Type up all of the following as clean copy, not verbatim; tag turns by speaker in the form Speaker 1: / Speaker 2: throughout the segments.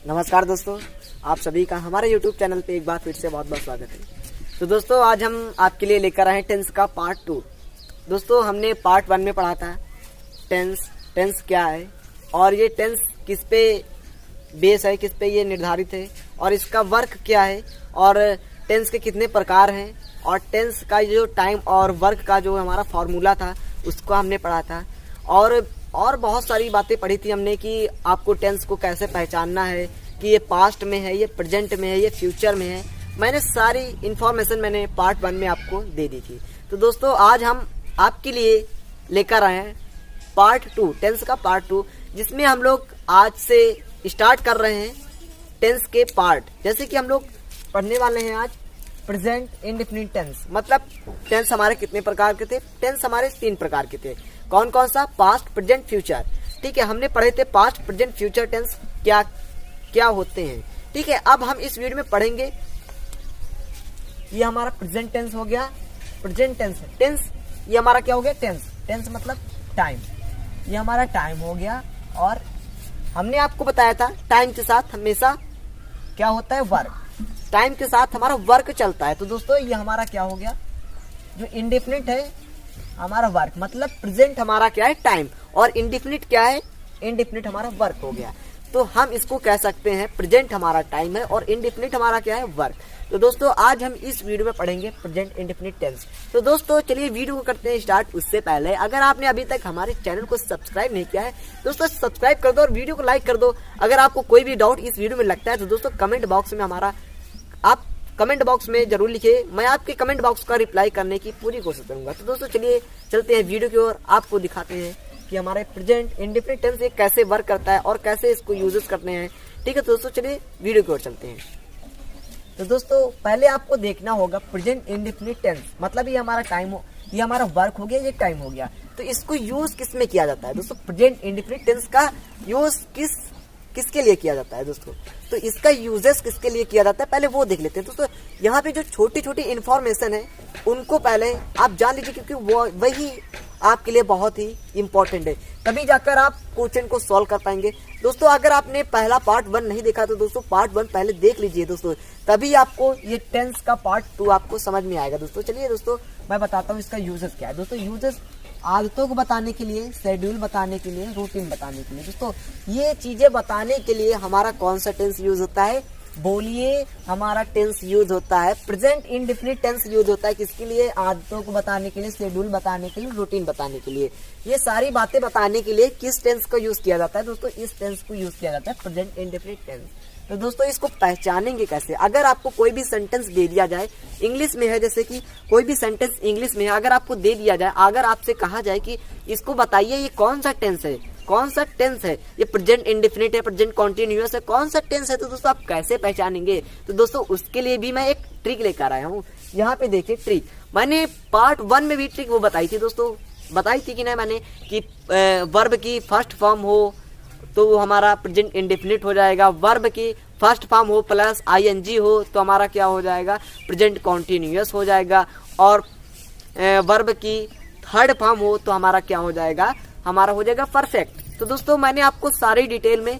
Speaker 1: नमस्कार दोस्तों, आप सभी का हमारे YouTube चैनल पे एक बार फिर से बहुत बहुत स्वागत है। तो दोस्तों आज हम आपके लिए लेकर आए हैं टेंस का पार्ट 2। दोस्तों हमने पार्ट 1 में पढ़ा था टेंस क्या है और ये टेंस किस पे बेस है, किस पे ये निर्धारित है और इसका वर्क क्या है और टेंस के कितने प्रकार हैं और टेंस का जो टाइम और वर्क का जो हमारा फॉर्मूला था उसको हमने पढ़ा था और बहुत सारी बातें पढ़ी थी हमने कि आपको टेंस को कैसे पहचानना है कि ये पास्ट में है, ये प्रेजेंट में है, ये फ्यूचर में है। मैंने सारी इन्फॉर्मेशन मैंने पार्ट 1 में आपको दे दी थी। तो दोस्तों आज हम आपके लिए लेकर आए हैं पार्ट 2, टेंस का पार्ट 2, जिसमें हम लोग आज से स्टार्ट कर रहे हैं टेंस के पार्ट। जैसे कि हम लोग पढ़ने वाले हैं आज प्रेजेंट इंडेफिनिट टेंस। मतलब टेंस हमारे कितने प्रकार के थे? टेंस हमारे 3 प्रकार के थे। कौन कौन सा? Past, present, future. ठीक है, हमने पढ़े थे पास्ट, प्रेजेंट, फ्यूचर टेंस क्या क्या होते हैं। ठीक है, अब हम इस वीडियो में पढ़ेंगे। ये हमारा प्रेजेंट टेंस हो गया, प्रेजेंट टेंस ये हमारा क्या हो गया? टेंस मतलब टाइम, ये हमारा टाइम हो गया। और हमने आपको बताया था टाइम के साथ हमेशा क्या होता है? वर्क। टाइम के साथ हमारा वर्क चलता है। तो दोस्तों ये हमारा क्या हो गया? जो इंडेफिनिट है हमारा वर्क, मतलब प्रेजेंट हमारा क्या है? टाइम। और इंडेफिनिट क्या है? इंडेफिनिट हमारा वर्क हो गया। तो हम इसको कह सकते हैं प्रेजेंट हमारा टाइम है और इंडेफिनिट हमारा क्या है? वर्क। तो दोस्तों आज हम इस वीडियो में पढ़ेंगे प्रेजेंट इंडेफिनिट टेंस। तो दोस्तों चलिए वीडियो को करते हैं स्टार्ट। उससे पहले अगर आपने अभी तक हमारे चैनल को सब्सक्राइब नहीं किया है दोस्तों सब्सक्राइब कर दो और वीडियो को लाइक कर दो। अगर आपको कोई भी डाउट इस वीडियो में लगता है तो दोस्तों कमेंट बॉक्स में आप कमेंट बॉक्स में जरूर लिखिए, मैं आपके कमेंट बॉक्स का रिप्लाई करने की पूरी कोशिश करूंगा। तो दोस्तों चलिए चलते हैं वीडियो की ओर, आपको दिखाते हैं कि हमारे प्रेजेंट इंडेफिनिट टेंस ये कैसे वर्क करता है और कैसे इसको यूजेस करते हैं। ठीक है, तो दोस्तों चलिए वीडियो की ओर चलते हैं। तो दोस्तों पहले आपको देखना होगा प्रेजेंट इंडेफिनिट टेंस मतलब ये हमारा टाइम हो, ये हमारा वर्क हो गया, ये टाइम हो गया। तो इसको यूज किस में किया जाता है? दोस्तों प्रेजेंट इंडेफिनिट टेंस का यूज किसके लिए किया जाता है दोस्तों? तो इसका यूजेस किसके लिए किया जाता है पहले वो देख लेते हैं। दोस्तों यहाँ पे जो छोटी छोटी इन्फॉर्मेशन है उनको पहले आप जान लीजिए, क्योंकि वो वही आपके लिए बहुत ही इंपॉर्टेंट है, तभी जाकर आप क्वेश्चन को सॉल्व कर पाएंगे। दोस्तों अगर आपने पहला पार्ट 1 नहीं देखा तो दोस्तों पार्ट 1 पहले देख लीजिए दोस्तों, तभी आपको ये टेंस का पार्ट 2 आपको समझ में आएगा। दोस्तों चलिए दोस्तों मैं बताता हूँ इसका यूजेस क्या है। दोस्तों यूजेस आदतों को बताने के लिए, शेड्यूल बताने के लिए, रूटीन बताने के लिए। दोस्तों ये चीजें बताने के लिए हमारा कौन सा टेंस यूज होता है? बोलिए, हमारा टेंस यूज होता है प्रेजेंट इंडेफिनिट टेंस यूज होता है किसके लिए? आदतों को बताने के लिए, शेड्यूल बताने के लिए, रूटीन बताने के लिए। ये सारी बातें बताने के लिए किस टेंस को यूज किया जाता है? दोस्तों इस टेंस को यूज किया जाता है प्रेजेंट इंडेफिनिट टेंस। तो दोस्तों इसको पहचानेंगे कैसे? अगर आपको कोई भी सेंटेंस दे दिया जाए, इंग्लिश में है, जैसे कि कोई भी सेंटेंस इंग्लिश में है, अगर आपको दे दिया जाए, अगर आपसे कहा जाए कि इसको बताइए ये कौन सा टेंस है, कौन सा टेंस है, ये प्रेजेंट इंडेफिनिट है, प्रेजेंट कॉन्टिन्यूअस है, कौन सा टेंस है, तो दोस्तों आप कैसे पहचानेंगे? तो दोस्तों उसके लिए भी मैं एक ट्रिक लेकर आया हूँ। यहाँ पे देखिए ट्रिक, मैंने पार्ट 1 में भी ट्रिक वो बताई थी दोस्तों, बताई थी कि नहीं मैंने, कि वर्ब की फर्स्ट फॉर्म हो तो वो हमारा प्रेजेंट इंडेफिनिट हो जाएगा, वर्ब की फर्स्ट फॉर्म हो प्लस आईएनजी हो तो हमारा क्या हो जाएगा? प्रेजेंट कॉन्टिन्यूअस हो जाएगा, और वर्ब की थर्ड फॉर्म हो तो हमारा क्या हो जाएगा? हमारा हो जाएगा परफेक्ट। तो दोस्तों मैंने आपको सारी डिटेल में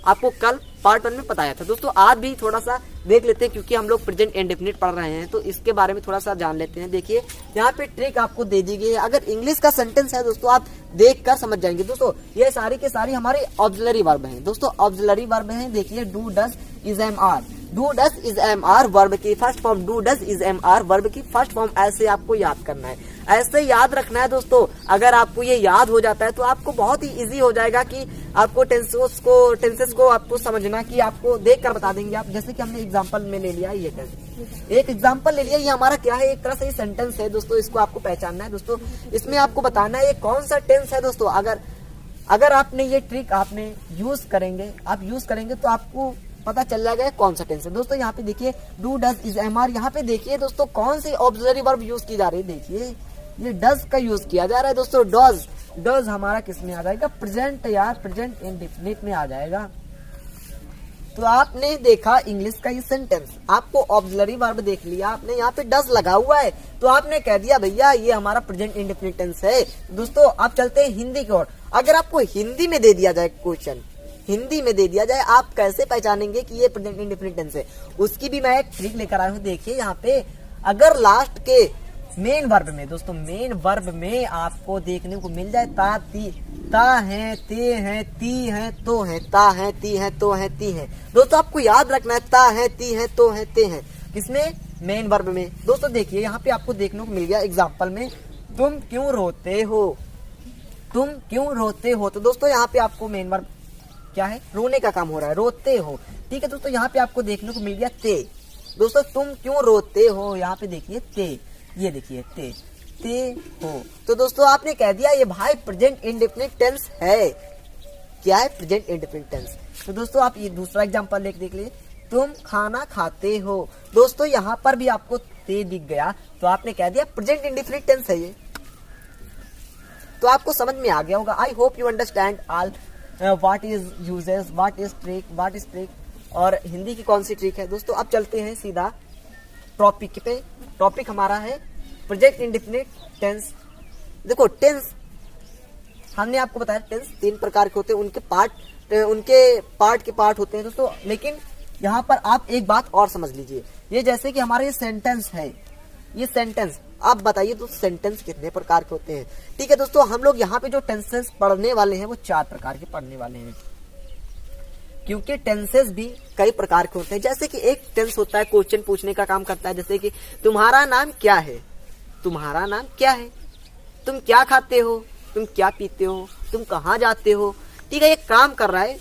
Speaker 1: आपको कल पार्ट 1 में बताया था। दोस्तों आज भी थोड़ा सा देख लेते हैं, क्योंकि हम लोग प्रेजेंट इंडेफिनिट पढ़ रहे हैं तो इसके बारे में थोड़ा सा जान लेते हैं। देखिए यहाँ पे ट्रिक आपको दे दी गई है। अगर इंग्लिश का सेंटेंस है दोस्तों आप देख कर समझ जाएंगे। दोस्तों ये सारी के सारी हमारे ऑक्सिलरी वर्ब हैं। दोस्तों ऑक्सिलरी वर्ब हैं, देखिए do, does, is, am, are. Do, does, is, am, are verb की first form, do, does, is, am, are verb की फर्स्ट फॉर्म। ऐसे आपको याद करना है, ऐसे याद रखना है दोस्तों। अगर आपको ये याद हो जाता है तो आपको बहुत ही इजी हो जाएगा कि आपको टेंसेस को आपको समझना, कि आपको देख कर बता देंगे आप। जैसे कि हमने एग्जांपल में ले लिया ये टेंस, एक एग्जांपल ले लिया, ये हमारा क्या है? एक तरह से सेंटेंस है दोस्तों, इसको आपको पहचानना है दोस्तों। इसमें आपको बताना है ये कौन सा टेंस है दोस्तों। अगर आपने ये ट्रिक आपने यूज करेंगे तो आपको पता चल जाएगा कौन सा टेंस है। दोस्तों यहाँ पे देखिए do, does, is, am, are. यहाँ पे देखिए दोस्तों कौन सी ऑक्सिलरी वर्ब यूज की जा रही है? देखिए ये डज का यूज किया जा रहा है दोस्तों। डज हमारा किस में आ जाएगा? प्रेजेंट यार, प्रेजेंट इंडेफिनिट में आ जाएगा। तो आपने देखा इंग्लिश का ये सेंटेंस, आपको ऑक्सिलरी वर्ब देख लिया आपने, यहाँ पे डज लगा हुआ है तो आपने कह दिया भैया ये हमारा प्रेजेंट इंडेफिनिट टेंस है। दोस्तों आप चलते हैं हिंदी की ओर। अगर आपको हिंदी में दे दिया जाए क्वेश्चन, हिंदी में दे दिया जाए, आप कैसे पहचानेंगे कि ये प्रेजेंट इंडेफिनिट टेंस है? उसकी भी मैं एक ट्रिक लेकर आया हूँ। देखिए यहाँ पे अगर लास्ट के मेन वर्ब में दोस्तों, मेन वर्ब में आपको देखने को मिल जाए ता, ती, ता है, ते है, ती है, तो है, ता है, ती है, तो है, ती है। दोस्तों आपको याद रखना है ता है, ती है, तो है, ते है। किसमें? मेन वर्ब में। दोस्तों देखिए यहाँ पे आपको देखने को मिल गया एग्जाम्पल में, तुम क्यों रोते हो, तुम क्यों रोते हो। तो दोस्तों यहाँ पे आपको मेन वर्ब क्या है? रोने का काम हो रहा है, रोते हो। ठीक है दोस्तों, यहाँ पे आपको देखने को मिल गया ते। दोस्तों तुम क्यों रोते हो, यहाँ पे देखिए ते, ये देखिए ते हो। तो दोस्तों आपने कह दिया ये भाई प्रेजेंट इंडेफिनिट टेंस है। क्या है? Present indefinite tense. तो दोस्तों आप ये दूसरा एग्जांपल देख लीजिए, तुम खाना खाते हो। दोस्तों यहाँ पर भी आपको ते दिख गया, तो आपने कह दिया प्रेजेंट इंडेफिनिट टेंस है ये। तो आपको समझ में आ गया होगा। I hope you understand all what is uses, what is trick और हिंदी की कौन सी ट्रिक है। दोस्तों अब चलते हैं सीधा टॉपिक पे। टॉपिक हमारा है प्रेजेंट इंडेफिनिट टेंस। देखो टेंस हमने आपको बताया टेंस 3 प्रकार के होते हैं, उनके पार्ट के पार्ट होते हैं दोस्तों। लेकिन यहाँ पर आप एक बात और समझ लीजिए, ये जैसे कि हमारे ये सेंटेंस है, ये सेंटेंस, आप बताइए दोस्तों सेंटेंस कितने प्रकार के होते हैं। ठीक है दोस्तों, हम लोग यहाँ पे जो टेंसेस पढ़ने वाले हैं वो 4 प्रकार के पढ़ने वाले हैं, क्योंकि टेंसेस भी कई प्रकार के होते हैं। जैसे कि एक टेंस होता है क्वेश्चन पूछने का काम करता है, जैसे कि तुम्हारा नाम क्या है, तुम्हारा नाम क्या है, तुम क्या खाते हो, तुम क्या पीते हो, तुम कहाँ जाते हो। ठीक है, ये काम कर रहा है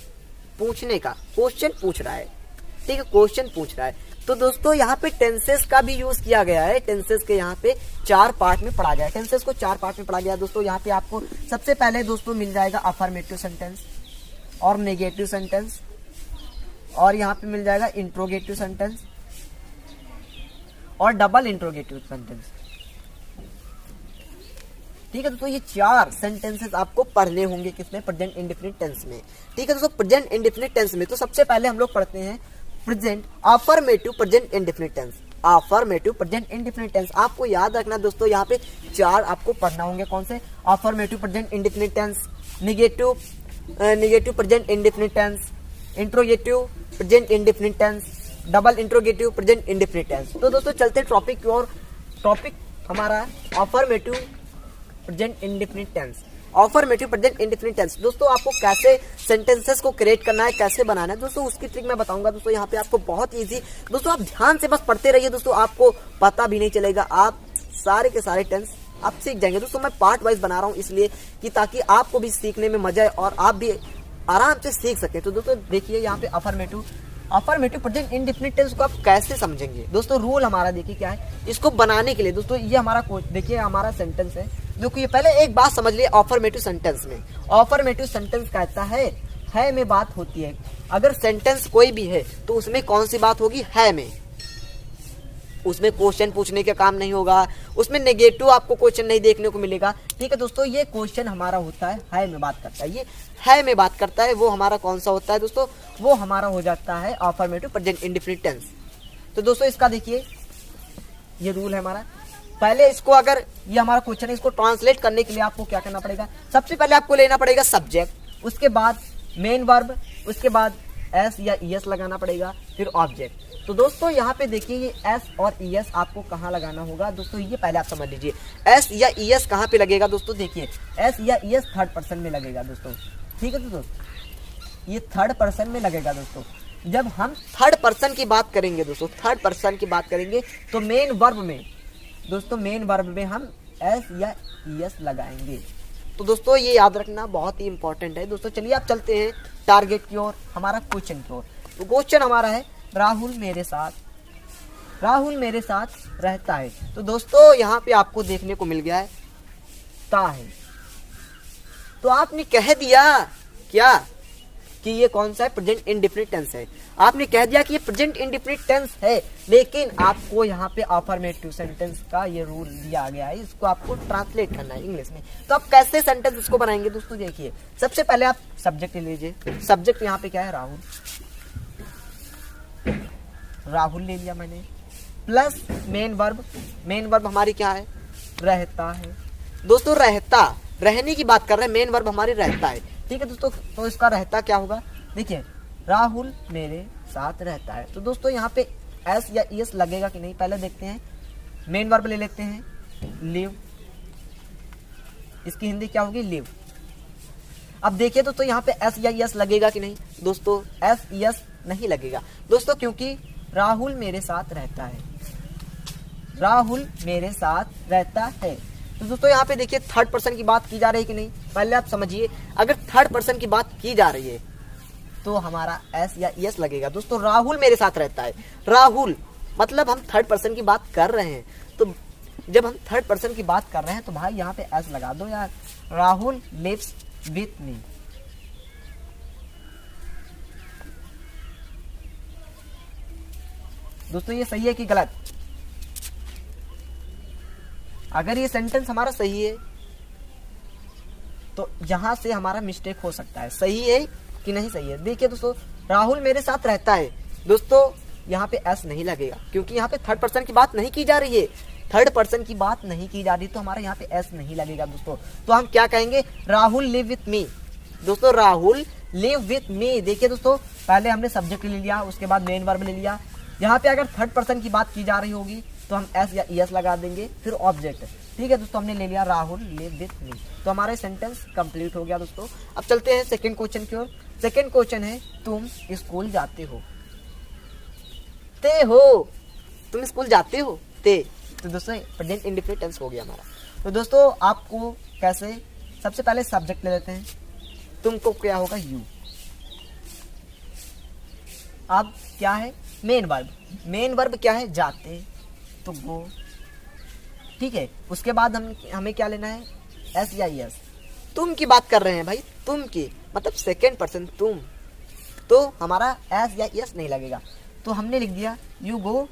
Speaker 1: पूछने का, क्वेश्चन पूछ रहा है। ठीक है, क्वेश्चन पूछ रहा है। तो दोस्तों यहाँ पे टेंसेस का भी यूज किया गया है। टेंसेस के यहाँ पे 4 पार्ट में पढ़ा गया है, टेंसेस को 4 पार्ट में पढ़ा गया है दोस्तों। यहाँ पे आपको सबसे पहले दोस्तों मिल जाएगा अफर्मेटिव सेंटेंस और नेगेटिव सेंटेंस, और यहाँ पे मिल जाएगा इंट्रोगेटिव सेंटेंस और डबल इंट्रोगेटिव सेंटेंस। ठीक है दोस्तों, ये 4 सेंटेंसेस आपको पढ़ने होंगे किसमें? प्रेजेंट इंडेफिनिट टेंस में। ठीक है दोस्तों, प्रेजेंट इंडेफिनिट टेंस में तो सबसे पहले हम लोग पढ़ते हैं present affirmative present indefinite tense. Affirmative present indefinite tense आपको याद रखना दोस्तों, यहाँ पे 4 आपको पढ़ना होंगे। कौन से? Affirmative present indefinite tense, negative present indefinite tense, interrogative present indefinite tense, double interrogative present indefinite tense. तो दोस्तों चलते टॉपिक की ओर। टॉपिक हमारा affirmative present indefinite tense. Affirmative present indefinite tense दोस्तों आपको कैसे सेंटेंसेस को क्रिएट करना है, कैसे बनाना है दोस्तों, उसकी ट्रिक मैं बताऊंगा दोस्तों। यहाँ पे आपको बहुत इजी दोस्तों, आप ध्यान से बस पढ़ते रहिए दोस्तों, आपको पता भी नहीं चलेगा, आप सारे के सारे टेंस आप सीख जाएंगे दोस्तों। मैं पार्ट वाइज बना रहा हूँ इसलिए कि ताकि आपको भी सीखने में मजा आए और आप भी आराम से सीख सके। तो दोस्तों देखिए यहाँ पे अफर्मेटिव प्रेजेंट इंडेफिनिट टेंस को आप कैसे समझेंगे दोस्तों। रूल हमारा देखिए क्या है, इसको बनाने के लिए दोस्तों ये हमारा देखिए हमारा सेंटेंस है। देखिए पहले एक बात समझ लिए अफर्मेटिव सेंटेंस में। अफर्मेटिव सेंटेंस कहता है में बात होती है। अगर सेंटेंस कोई भी है तो उसमें कौन सी बात होगी? है में। उसमें क्वेश्चन पूछने का काम नहीं होगा, उसमें नेगेटिव आपको क्वेश्चन नहीं देखने को मिलेगा। ठीक है दोस्तों, ये क्वेश्चन हमारा होता है में बात करता है, ये है में बात करता है। वो हमारा कौन सा होता है दोस्तों? वो हमारा हो जाता है अफर्मेटिव प्रेजेंट इंडेफिनिट टेंस। तो दोस्तों इसका देखिए ये रूल है हमारा। पहले इसको, अगर ये हमारा क्वेश्चन है, इसको ट्रांसलेट करने के लिए आपको क्या करना पड़ेगा? सबसे पहले आपको लेना पड़ेगा सब्जेक्ट, उसके बाद मेन वर्ब, उसके बाद एस या ईएस लगाना पड़ेगा, फिर ऑब्जेक्ट। तो दोस्तों यहाँ पे देखिए ये एस और ईएस आपको कहाँ लगाना होगा दोस्तों, ये पहले आप समझ लीजिए। एस या ईएस कहाँ पे लगेगा दोस्तों? देखिए एस या ईएस थर्ड पर्सन में लगेगा दोस्तों। ठीक है दोस्तों, ये थर्ड पर्सन में लगेगा दोस्तों। जब हम थर्ड पर्सन की बात करेंगे दोस्तों, थर्ड पर्सन की बात करेंगे तो मेन वर्ब में दोस्तों, मेन वर्ब में हम एस या ईएस लगाएंगे। तो दोस्तों ये याद रखना बहुत ही इंपॉर्टेंट है दोस्तों। चलिए आप चलते हैं टारगेट की ओर, हमारा क्वेश्चन की ओर। तो क्वेश्चन हमारा है राहुल मेरे साथ रहता है। तो दोस्तों यहाँ पे आपको देखने को मिल गया है ता है। तो आपने कह दिया क्या कि ये कौन सा है? प्रेजेंट इंडेफिनिट टेंस है। आपने कह दिया कि ये प्रेजेंट इंडेफिनिट टेंस है, लेकिन आपको यहाँ पे अफर्मेटिव सेंटेंस का ये रूल दिया गया है, इसको आपको ट्रांसलेट करना है इंग्लिश में। तो आप कैसे सेंटेंस इसको बनाएंगे दोस्तों? देखिए सबसे पहले आप सब्जेक्ट ले लीजिए। सब्जेक्ट यहाँ पे क्या है? राहुल ले लिया मैंने, प्लस मेन वर्ब हमारी क्या है? रहता है दोस्तों। रहता, रहने की बात कर रहे हैं, मेन वर्ब हमारी रहता है। ठीक है दोस्तों, तो इसका रहता क्या होगा? देखिए राहुल मेरे साथ रहता है। तो दोस्तों यहाँ पे एस या ईएस लगेगा कि नहीं, पहले देखते हैं। मेन वर्ब ले लेते हैं, लिव, इसकी हिंदी क्या होगी, लिव। अब देखिए दोस्तों यहाँ पे एस या ईएस लगेगा कि नहीं। दोस्तों एस ईएस नहीं लगेगा दोस्तों, क्योंकि राहुल मेरे साथ रहता है, राहुल मेरे साथ रहता है। तो दोस्तों यहाँ पे देखिए थर्ड पर्सन की बात की जा रही है कि नहीं, पहले आप समझिए। अगर थर्ड पर्सन की बात की जा रही है तो हमारा एस या ईएस लगेगा। दोस्तों राहुल मेरे साथ रहता है, राहुल मतलब हम थर्ड पर्सन की बात कर रहे हैं। तो जब हम थर्ड पर्सन की बात कर रहे हैं तो भाई यहाँ पे एस लगा दो यार। Rahul lives with me. दोस्तों ये सही है कि गलत? अगर ये सेंटेंस हमारा सही है तो यहां से हमारा मिस्टेक हो सकता है। सही है कि नहीं सही है? देखिए दोस्तों राहुल मेरे साथ रहता है, दोस्तों यहाँ पे एस नहीं लगेगा क्योंकि यहाँ पे थर्ड पर्सन की बात नहीं की जा रही है। थर्ड पर्सन की बात नहीं की जा रही तो हमारा यहाँ पे एस नहीं लगेगा दोस्तों। तो हम क्या कहेंगे, राहुल लिव विथ मी। दोस्तों राहुल लिव विथ मी। देखिए दोस्तों पहले हमने सब्जेक्ट ले लिया, उसके बाद मेन वर्ब ले लिया। यहाँ पे अगर थर्ड पर्सन की बात की जा रही होगी तो हम एस या ईएस लगा देंगे, फिर ऑब्जेक्ट। ठीक है दोस्तों, हमने ले लिया राहुल लिव विथ मी। तो हमारे सेंटेंस कंप्लीट हो गया दोस्तों। अब चलते हैं सेकंड क्वेश्चन की ओर। सेकंड क्वेश्चन है, तुम स्कूल जाते हो। ते हो, तुम स्कूल जाते हो, ते। तो दोस्तों प्रेजेंट इंडेफिनिट टेंस हो गया हमारा। तो दोस्तों आपको कैसे, सबसे पहले सब्जेक्ट ले लेते हैं। तुमको क्या होगा, यू। अब क्या है, मेन वर्ब। मेन वर्ब क्या है, जाते, तो गो। ठीक है, उसके बाद हमें क्या लेना है, एस या ईएस। तुम की बात कर रहे हैं भाई, तुम की मतलब सेकेंड पर्सन तुम, तो हमारा एस या ईएस नहीं लगेगा। तो हमने लिख दिया यू गो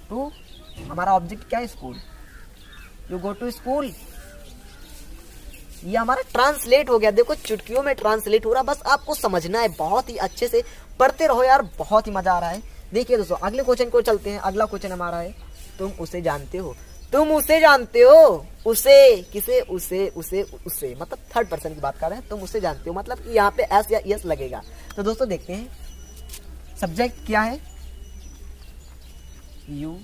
Speaker 1: टू, हमारा ऑब्जेक्ट क्या है, school. You go to school, ये हमारा ट्रांसलेट हो गया। देखो चुटकियों में ट्रांसलेट हो रहा, बस आपको समझना है। बहुत ही अच्छे से पढ़ते रहो यार, बहुत ही मजा आ रहा है। देखिए दोस्तों अगले क्वेश्चन को चलते हैं। अगला क्वेश्चन हमारा है, तुम उसे जानते हो। तुम उसे जानते हो, उसे, किसे, उसे, उसे, उसे मतलब थर्ड पर्सन की बात कर रहे हैं। तुम उसे जानते हो मतलब कि यहाँ पे एस या ईएस लगेगा। तो दोस्तों देखते हैं, सब्जेक्ट क्या है, यू।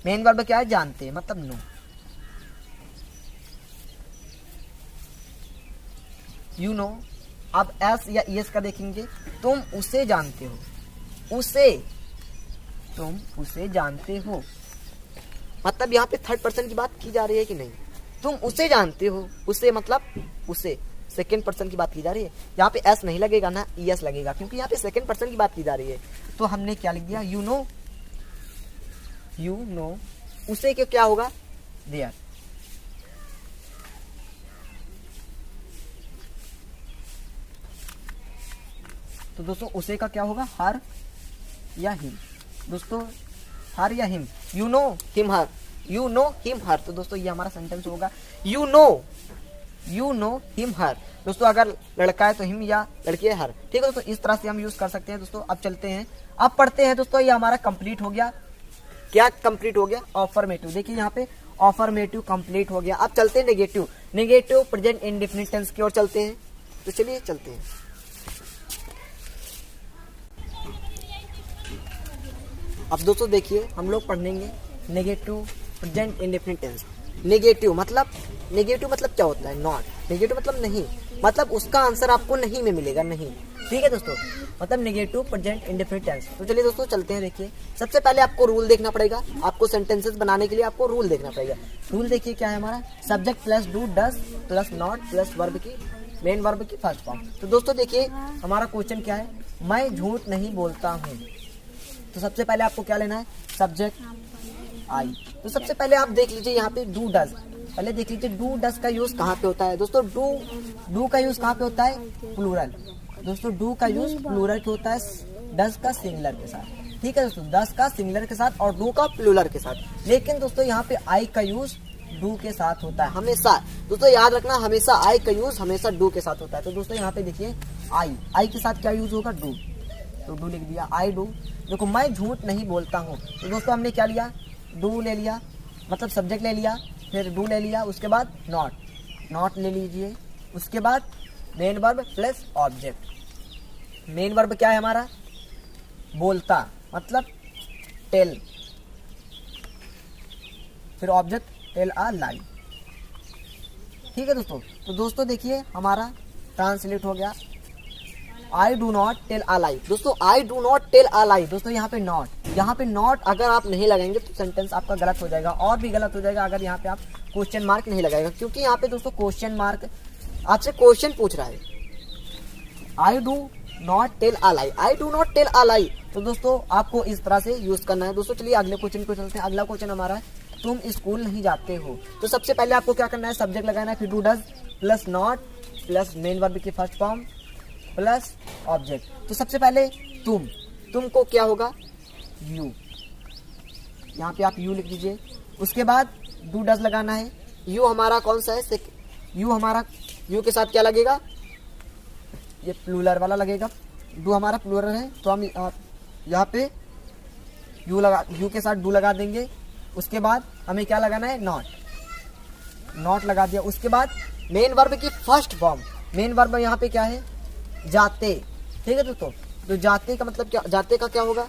Speaker 1: मेन वर्ब क्या है, जानते मतलब नो। You know. अब एस या ईएस का देखेंगे, तुम उसे जानते हो, उसे, तुम उसे जानते हो मतलब यहाँ पे थर्ड पर्सन की बात की जा रही है कि नहीं। तुम उसे जानते हो, उसे मतलब उसे, सेकेंड पर्सन की बात की जा रही है। यहाँ पे एस नहीं लगेगा ना ईएस लगेगा, क्योंकि यहाँ पे सेकेंड पर्सन की बात की जा रही है। तो हमने क्या लिख दिया, यू नो। यू नो, उसे क्या होगा, देयर। तो दोस्तों उसे का क्या होगा, हर या हिम। दोस्तों हर या him, you know him her, you know him her. तो दोस्तों ये हमारा सेंटेंस होगा, यू नो हिम हर। दोस्तों अगर लड़का है तो हिम, या लड़की है हर। ठीक है दोस्तों, इस तरह से हम यूज कर सकते हैं दोस्तों। अब चलते हैं, अब पढ़ते हैं दोस्तों। ये हमारा कंप्लीट हो गया। क्या कंप्लीट हो गया, ऑफर्मेटिव। देखिए यहाँ पे ऑफर्मेटिव कंप्लीट हो गया। अब चलते हैं negative. Negative present indefinite tense की ओर चलते हैं। तो चलिए चलते हैं। अब दोस्तों देखिए हम लोग पढ़ेंगे negative present indefinite tense. Negative मतलब क्या होता है, नॉट। नेगेटिव मतलब नहीं, मतलब उसका आंसर आपको नहीं में मिलेगा, नहीं। ठीक है दोस्तों, मतलब नेगेटिव प्रेजेंट इंडेफिनिट टेंस। तो चलिए दोस्तों चलते हैं। देखिए सबसे पहले आपको रूल देखना पड़ेगा। आपको सेंटेंसेस बनाने के लिए आपको रूल देखना पड़ेगा। रूल देखिए क्या है हमारा, subject plus do does plus not plus verb की, मेन वर्ब की फर्स्ट फॉर्म। तो दोस्तों देखिए हमारा क्वेश्चन क्या है, मैं झूठ नहीं बोलता हूँ। तो सबसे पहले आपको क्या लेना है, सब्जेक्ट आई। तो सबसे पहले आप देख लीजिए यहाँ पे डू डज। पहले देख लीजिए डू डज का यूज कहाँ पे होता है दोस्तों। डू का यूज कहाँ पे होता है, प्लूरल। दोस्तों डू का यूज प्लूरल के होता है, डज का सिंगुलर के साथ। ठीक है दोस्तों, डज का सिंगुलर के साथ और डू का प्लूरल के साथ। लेकिन दोस्तों यहाँ पे आई का यूज डू के साथ होता है हमेशा। दोस्तों याद रखना, हमेशा आई का यूज हमेशा डू के साथ होता है। तो दोस्तों यहाँ पे देखिए आई के साथ क्या यूज होगा, डू। तो डू लिख दिया, आई डू। देखो मैं झूठ नहीं बोलता हूँ। तो दोस्तों हमने क्या लिया, डू ले लिया, मतलब सब्जेक्ट ले लिया, फिर डू ले लिया, उसके बाद नॉट ले लीजिए, उसके बाद main verb plus object. Main verb क्या है हमारा, बोलता, मतलब टेल, फिर ऑब्जेक्ट टेल अ लाई। ठीक है दोस्तों, तो दोस्तों देखिए हमारा ट्रांसलेट हो गया, I do not tell a lie. दोस्तों I do not tell a lie, दोस्तों यहाँ पे नॉट अगर आप नहीं लगाएंगे तो सेंटेंस आपका गलत हो जाएगा, और भी गलत हो जाएगा अगर यहाँ पे आप क्वेश्चन मार्क नहीं लगाएगा, क्योंकि यहाँ पे दोस्तों क्वेश्चन मार्क आपसे क्वेश्चन पूछ रहा है। I do not tell a lie, I do not tell a lie. तो दोस्तों आपको इस तरह से यूज करना है। दोस्तों चलिए अगले क्वेश्चन को चलते हैं। अगला क्वेश्चन हमारा है, तुम स्कूल नहीं जाते हो। तो सबसे पहले आपको क्या करना है, सब्जेक्ट लगाना है, फिर do does plus not plus main verb की फर्स्ट फॉर्म प्लस ऑब्जेक्ट। तो सबसे पहले तुम को क्या होगा, यू, यहाँ पे आप यू लिख दीजिए। उसके बाद डू डज लगाना है, यू हमारा कौन सा है, यू के साथ क्या लगेगा, ये प्लूरल वाला लगेगा। डू हमारा प्लूरल है तो हम यहाँ पे यू के साथ डू लगा देंगे। उसके बाद हमें क्या लगाना है, नॉट लगा दिया। उसके बाद मेन वर्ब की फर्स्ट फॉर्म, मेन वर्ब यहाँ पे क्या है, जाते। ठीक है दोस्तों, तो जाते का मतलब क्या, जाते का क्या होगा,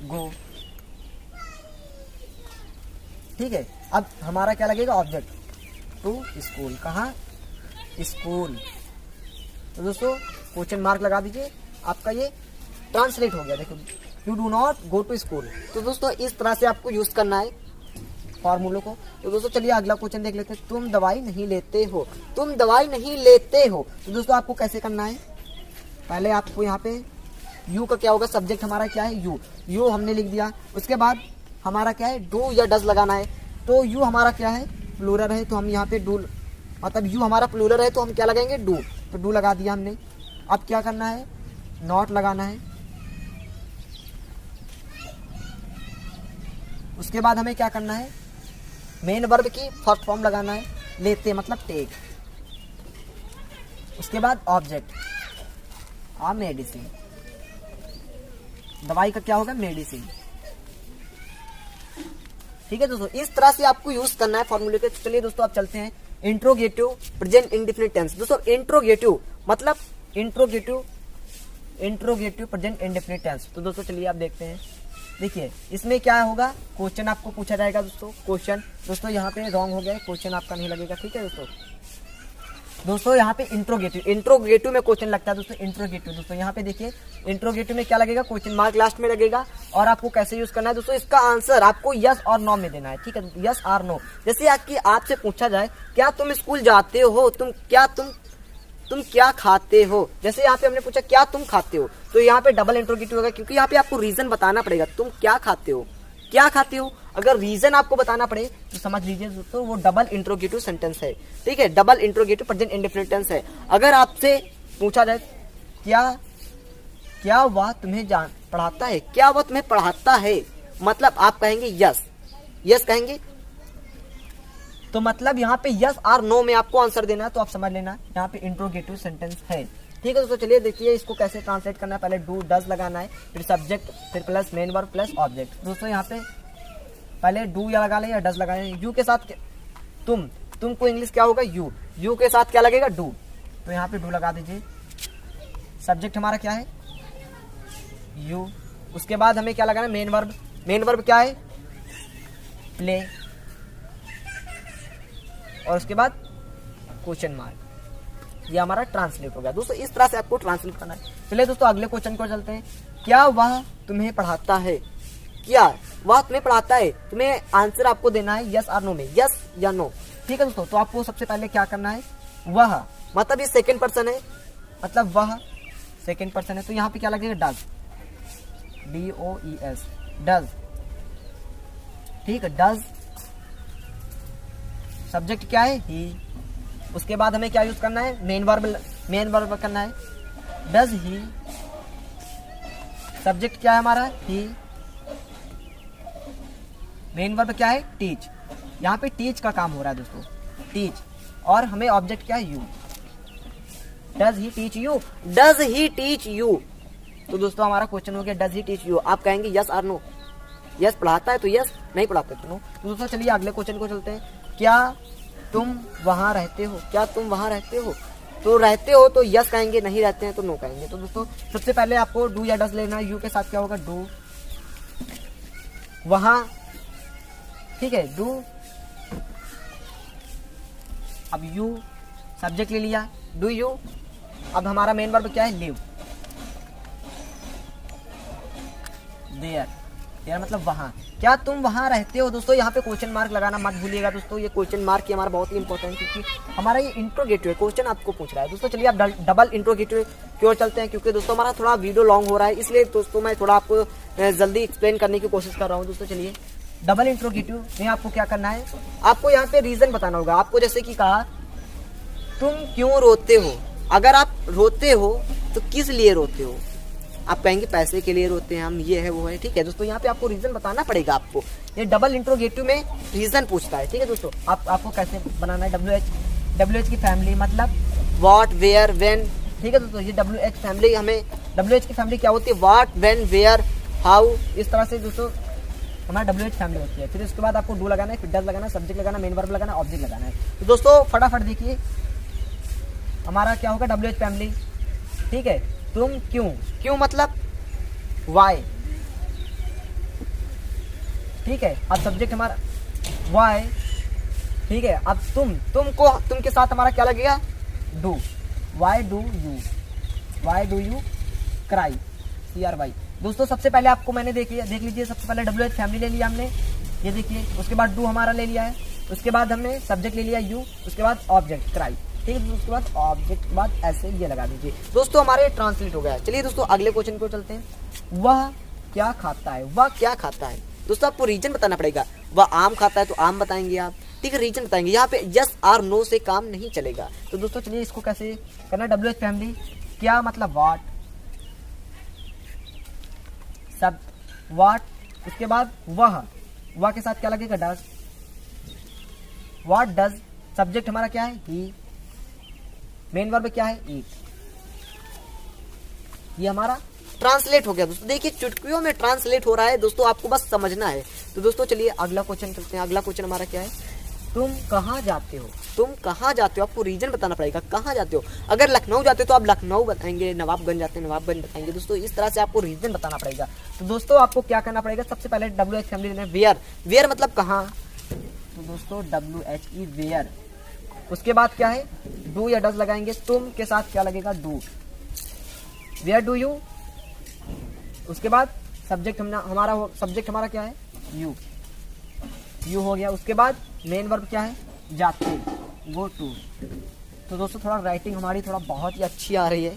Speaker 1: गो। ठीक है, अब हमारा क्या लगेगा, ऑब्जेक्ट टू स्कूल, कहाँ, स्कूल। तो दोस्तों क्वेश्चन मार्क लगा दीजिए, आपका ये ट्रांसलेट हो गया। देखो, you do not go to school. तो दोस्तों इस तरह से आपको यूज करना है फॉर्मूलों को। तो दोस्तों चलिए अगला क्वेश्चन देख लेते हैं, तुम दवाई नहीं लेते हो। तुम दवाई नहीं लेते हो, तो दोस्तों आपको कैसे करना है, पहले आपको यहाँ पे यू का क्या होगा, सब्जेक्ट हमारा क्या है, यू हमने लिख दिया। उसके बाद हमारा क्या है, डू या डज लगाना है। तो यू हमारा क्या है, प्लूरल है, तो हम यहाँ पे डू, मतलब यू हमारा प्लूरल है तो हम क्या लगाएंगे, डू। तो डू लगा दिया हमने। अब क्या करना है, नॉट लगाना है। उसके बाद हमें क्या करना है, मेन वर्ब की फर्स्ट फॉर्म लगाना है, लेते मतलब टेक। उसके बाद ऑब्जेक्ट, आ मेडिसिन, दवाई का क्या होगा, मेडिसिन। ठीक है दोस्तों, इस तरह से आपको यूज करना है फॉर्मूले के। चलिए दोस्तों आप चलते हैं इंट्रोगेटिव प्रेजेंट इंडेफिनिट टेंस। दोस्तों इंट्रोगेटिव मतलब इंट्रोगेटिव प्रेजेंट इंडेफिनिट टेंस। तो दोस्तों चलिए आप देखते हैं, देखिए इसमें क्या होगा, क्वेश्चन आपको पूछा जाएगा। क्वेश्चन दोस्तों यहाँ पे रॉन्ग हो गया है, क्वेश्चन आपका नहीं लगेगा। ठीक है दोस्तों यहाँ पे इंट्रोगेटिव में क्वेश्चन लगता है दोस्तों, इंट्रोगेटिव। दोस्तों यहाँ पे देखिए इंट्रोगेटिव में क्या लगेगा, क्वेश्चन मार्क लास्ट में लगेगा। और आपको कैसे यूज करना है दोस्तों, इसका आंसर आपको यस और नो में देना है। ठीक है, यस और नो। जैसे आपसे पूछा जाए, क्या तुम स्कूल जाते हो, तुम क्या खाते हो। जैसे यहाँ पे हमने पूछा क्या तुम खाते हो, तो यहाँ पे डबल इंट्रोगेटिव होगा, क्योंकि यहाँ पे आपको रीजन बताना पड़ेगा, तुम क्या खाते हो। अगर रीजन आपको बताना पड़े तो समझ लीजिए दोस्तों वो डबल इंट्रोगेटिव सेंटेंस है। ठीक है, double interrogative present indefinite tense है। अगर आपसे पूछा जाए क्या वह तुम्हें पढ़ाता है, क्या वह तुम्हें पढ़ाता है, मतलब आप कहेंगे यस कहेंगे। तो मतलब यहाँ पे यस और नो में आपको आंसर देना है, तो आप समझ लेना यहाँ पे इंट्रोगेटिव सेंटेंस है। ठीक है दोस्तों, चलिए देखिए इसको कैसे ट्रांसलेट करना है। पहले डू डज लगाना है, फिर सब्जेक्ट, फिर plus main verb plus object. दोस्तों यहाँ पे पहले डू या लगा लें या डज लगा लें। यू के साथ तुमको इंग्लिश क्या होगा, यू के साथ क्या लगेगा, डू। तो यहाँ पे डू लगा दीजिए। सब्जेक्ट हमारा क्या है, यू। उसके बाद हमें क्या लगाना है, मेन वर्ब क्या है, प्ले। और उसके बाद क्वेश्चन मार्क। ये हमारा ट्रांसलेट हो गया। दोस्तों इस तरह से आपको ट्रांसलेट करना है। चलिए दोस्तों अगले क्वेश्चन को चलते हैं, क्या वह तुम्हें पढ़ाता है, क्या वह तुम्हें पढ़ाता है। तुम्हें आंसर आपको देना है यस और नो में, यस या नो। ठीक है दोस्तों, तो आपको सबसे पहले क्या करना है, वह मतलब ये सेकंड पर्सन है, मतलब वह सेकंड पर्सन है, तो यहाँ पे क्या लगेगा, डज, DOES, डज। ठीक है, डज। सब्जेक्ट क्या है, ही। उसके बाद हमें क्या यूज करना है, मेन वर्ब करना है, डज ही। सब्जेक्ट क्या है हमारा, ही। मेन वर्ब क्या है, टीच। यहाँ पे टीच का काम हो रहा है दोस्तों, टीच। और हमें ऑब्जेक्ट क्या है, you. Does he teach you, does he teach you. तो दोस्तों हमारा क्वेश्चन हो गया, डज ही टीच यू। आप कहेंगे यस और नो, यस पढ़ाता है तो यस, नहीं पढ़ाता है तो नो। तो दोस्तों चलिए अगले क्वेश्चन को चलते हैं, क्या तुम वहां रहते हो, तो रहते हो तो यस कहेंगे, नहीं रहते हैं तो नो कहेंगे। तो दोस्तों सबसे पहले आपको डू या डज लेना है। यू के साथ क्या होगा, डू, वहां, ठीक है, डू। अब यू सब्जेक्ट ले लिया, डू यू। अब हमारा मेन वर्ब क्या है, लिव। देयर, देयर मतलब वहां, क्या तुम वहां रहते हो। दोस्तों यहाँ पे क्वेश्चन मार्क लगाना मत भूलिएगा दोस्तों, ये क्वेश्चन मार्क की हमारा बहुत ही इंपॉर्टेंट है क्योंकि हमारा ये इंट्रोगेटिव है, क्वेश्चन आपको पूछ रहा है। दोस्तों चलिए अब डबल इंट्रोगेटिव की ओर चलते हैं क्योंकि दोस्तों हमारा थोड़ा वीडियो लॉन्ग हो रहा है, इसलिए दोस्तों मैं थोड़ा आपको जल्दी एक्सप्लेन करने की कोशिश कर रहा हूँ। दोस्तों चलिए डबल इंट्रोगेटिव में आपको क्या करना है, आपको यहाँ पे रीजन बताना होगा। आपको जैसे कि कहा तुम क्यों रोते हो, अगर आप रोते हो तो किस लिए रोते हो, आप कहेंगे पैसे के लिए रोते हैं हम, ये है वो है, ठीक है दोस्तों। यहाँ पे आपको रीजन बताना पड़ेगा आपको, ये डबल इंट्रोगेटिव में रीजन पूछता है, ठीक है दोस्तों। आपको कैसे बनाना है, डब्ल्यू एच की फैमिली मतलब व्हाट, वेयर, व्हेन, ठीक है दोस्तों। ये डब्ल्यू एच फैमिली, हमें डब्ल्यू एच की फैमिली क्या होती है, व्हाट, व्हेन, वेयर, हाउ, इस तरह से दोस्तों हमारा डब्ल्यू एच फैमिली होती है। फिर उसके बाद आपको डू लगाना है, फिर डज लगाना है, सब्जेक्ट लगाना, मेन वर्ब लगाना, ऑब्जेक्ट लगाना है। तो दोस्तों फटाफट देखिए हमारा क्या होगा, डब्ल्यू एच फैमिली, ठीक है। तुम क्यों, क्यों मतलब वाई, ठीक है। अब सब्जेक्ट हमारा वाई, ठीक है। अब तुम के साथ हमारा क्या लगेगा, do, why do you, why do you cry, CRY। दोस्तों सबसे पहले आपको मैंने देख लीजिए सबसे पहले डब्ल्यू एच फैमिली ले लिया हमने, ये देखिए। उसके बाद डू हमारा ले लिया है, उसके बाद हमने सब्जेक्ट ले लिया यू, उसके बाद ऑब्जेक्ट क्राई, ठीक है। उसके बाद ऑब्जेक्ट के बाद ऐसे ये लगा दीजिए। दोस्तों हमारे ट्रांसलेट हो गया है। चलिए दोस्तों अगले क्वेश्चन को चलते हैं। वह क्या खाता है, वह क्या खाता है। दोस्तों आपको रीजन बताना पड़ेगा, वह आम खाता है तो आम बताएंगे आप, ठीक है, रीजन बताएंगे। यहाँ पे यस और नो से काम नहीं चलेगा। तो दोस्तों चलिए इसको कैसे करना, डब्ल्यू एच फैमिली क्या मतलब व्हाट, सब व्हाट, उसके बाद वह के साथ क्या लगेगा, डज, व्हाट डज, सब्जेक्ट हमारा क्या है, ही, मेन वर्ब क्या है, ईट। ये हमारा ट्रांसलेट हो गया दोस्तों। देखिए चुटकियों में ट्रांसलेट हो रहा है दोस्तों, आपको बस समझना है। तो दोस्तों चलिए अगला क्वेश्चन चलते हैं। अगला क्वेश्चन हमारा क्या है, तुम कहाँ जाते हो, तुम कहाँ जाते हो, आपको रीजन बताना पड़ेगा, कहाँ जाते हो। अगर लखनऊ जाते हो तो आप लखनऊ बताएंगे, नवाबगंज जाते हैं नवाबगंज बताएंगे। दोस्तों इस तरह से आपको रीजन बताना पड़ेगा। तो दोस्तों आपको क्या करना पड़ेगा, सबसे पहले डब्ल्यू एच फैमिली लेना है, वेयर, वेयर मतलब कहाँ। तो दोस्तों WHE वेयर, उसके बाद क्या है, डू या डज लगाएंगे, तुम के साथ क्या लगेगा, डू, वेयर डू यू। उसके बाद सब्जेक्ट सब्जेक्ट हमारा क्या है, यू हो गया। उसके बाद मेन वर्ब क्या है, जाते, गो टू। तो दोस्तों थोड़ा राइटिंग हमारी थोड़ा बहुत ही अच्छी आ रही है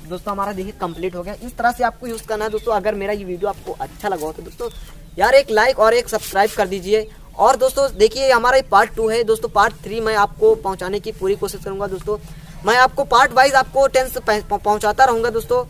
Speaker 1: दोस्तों, हमारा देखिए कंप्लीट हो गया। इस तरह से आपको यूज करना है दोस्तों। अगर मेरा ये वीडियो आपको अच्छा लगा हो तो दोस्तों यार एक लाइक और एक सब्सक्राइब कर दीजिए। और दोस्तों देखिए हमारा ये पार्ट 2 है दोस्तों, पार्ट 3 मैं आपको पहुंचाने की पूरी कोशिश करूंगा दोस्तों। मैं आपको पार्ट वाइज आपको टेंस पहुंचाता रहूंगा दोस्तों।